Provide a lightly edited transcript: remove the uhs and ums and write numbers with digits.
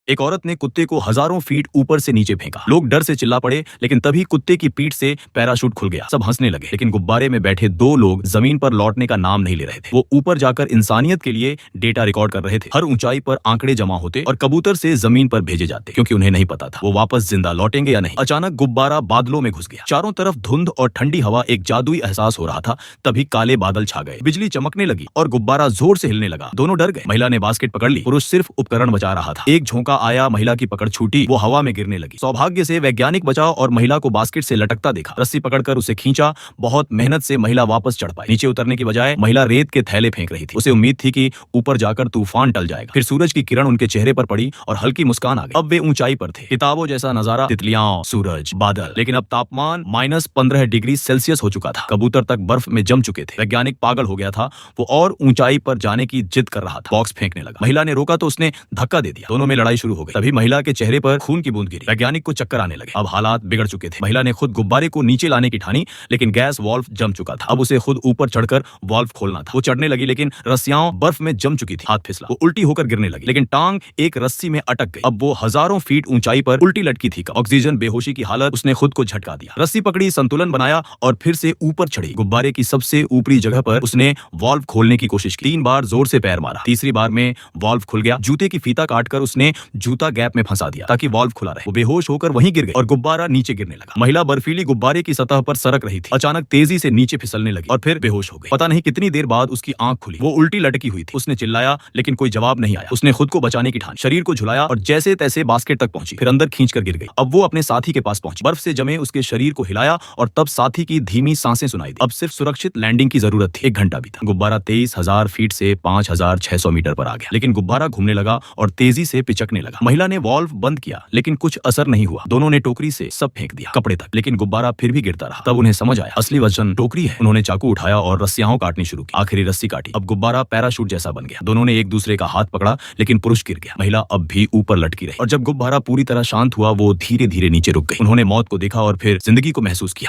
एक औरत ने कुत्ते को हजारों फीट ऊपर से नीचे फेंका। लोग डर से चिल्ला पड़े, लेकिन तभी कुत्ते की पीठ से पैराशूट खुल गया। सब हंसने लगे, लेकिन गुब्बारे में बैठे दो लोग जमीन पर लौटने का नाम नहीं ले रहे थे। वो ऊपर जाकर इंसानियत के लिए डेटा रिकॉर्ड कर रहे थे। हर ऊंचाई पर आंकड़े जमा होते और कबूतर से जमीन पर भेजे जाते, क्योंकि उन्हें नहीं पता था वो वापस जिंदा लौटेंगे या नहीं। अचानक गुब्बारा बादलों में घुस गया। चारों तरफ धुंध और ठंडी हवा, एक जादुई एहसास हो रहा था। तभी काले बादल छा गए, बिजली चमकने लगी और गुब्बारा जोर से हिलने लगा। दोनों डर गए। महिला ने बास्केट पकड़ ली, पुरुष सिर्फ उपकरण बचा रहा था। एक झोंका आया, महिला की पकड़ छूटी, वो हवा में गिरने लगी। सौभाग्य से वैज्ञानिक बचा और महिला को बास्केट से लटकता देखा। रस्सी पकड़कर उसे खींचा। बहुत मेहनत से महिला वापस चढ़ पाई। नीचे उतरने की बजाय महिला रेत के थैले फेंक रही थी। उसे उम्मीद थी कि ऊपर जाकर तूफान टल जाएगा। फिर सूरज की किरण उनके चेहरे पर पड़ी और हल्की मुस्कान आ गई। अब वे ऊंचाई पर थे। किताबों जैसा नजारा, तितलियां, सूरज, बादल, लेकिन अब तापमान -15 डिग्री सेल्सियस हो चुका था। कबूतर तक बर्फ में जम चुके थे। वैज्ञानिक पागल हो गया था। वो और ऊंचाई पर जाने की जिद कर रहा था। बॉक्स फेंकने लगा। महिला ने रोका तो उसने धक्का दे दिया। दोनों में लड़ाई शुरू हो गई। तभी महिला के चेहरे पर खून की बूंद गिरी। वैज्ञानिक को चक्कर आने लगे। अब हालात बिगड़ चुके थे। महिला ने खुद गुब्बारे को नीचे लाने की ठानी, लेकिन गैस वाल्व जम चुका था। अब उसे खुद ऊपर चढ़कर वाल्व खोलना था। वो चढ़ने लगी, लेकिन रस्सियां बर्फ में जम चुकी थी। हाथ फिसला। वो उल्टी होकर गिरने लगी, लेकिन टांग एक रस्सी में अटक गई। अब वो हजारों फीट ऊंचाई पर उल्टी लटकी थी। ऑक्सीजन, बेहोशी की हालत। उसने खुद को झटका दिया। रस्सी पकड़ी, संतुलन बनाया और फिर से ऊपर चढ़ी। गुब्बारे की सबसे ऊपरी जगह पर उसने वाल्व खोलने की कोशिश की। 3 बार जोर से पैर मारा। तीसरी बार में वाल्व खुल गया। जूते की फीता काटकर उसने जूता गैप में फंसा दिया ताकि वाल्व खुला रहे। वो बेहोश होकर वहीं गिर गई और गुब्बारा नीचे गिरने लगा। महिला बर्फीली गुब्बारे की सतह पर सरक रही थी। अचानक तेजी से नीचे फिसलने लगी और फिर बेहोश हो गई। पता नहीं कितनी देर बाद उसकी आंख खुली। वो उल्टी लटकी हुई थी। उसने चिल्लाया, लेकिन कोई जवाब नहीं आया। उसने खुद को बचाने की ठानी, शरीर को झुलाया और जैसे तैसे बास्केट तक पहुंची। फिर अंदर खींचकर गिर गई। अब वो अपने साथी के पास पहुंची। बर्फ से जमे उसके शरीर को हिलाया और तब साथी की धीमी सांसें सुनाई दी। अब सिर्फ सुरक्षित लैंडिंग की जरूरत थी। 1 घंटा बीता। गुब्बारा 23,000 फीट से 5,600 मीटर पर आ गया, लेकिन गुब्बारा घूमने लगा और तेजी से पिचकने लगा। महिला ने वाल्व बंद किया, लेकिन कुछ असर नहीं हुआ। दोनों ने टोकरी से सब फेंक दिया, कपड़े तक, लेकिन गुब्बारा फिर भी गिरता रहा। तब उन्हें समझ आया, असली वजन टोकरी है। उन्होंने चाकू उठाया और रस्सियां काटनी शुरू की। आखिरी रस्सी काटी। अब गुब्बारा पैराशूट जैसा बन गया। दोनों ने एक दूसरे का हाथ पकड़ा, लेकिन पुरुष गिर गया। महिला अब भी ऊपर लटकी रही और जब गुब्बारा पूरी तरह शांत हुआ, वो धीरे धीरे नीचे रुक गई। उन्होंने मौत को देखा और फिर जिंदगी को महसूस किया।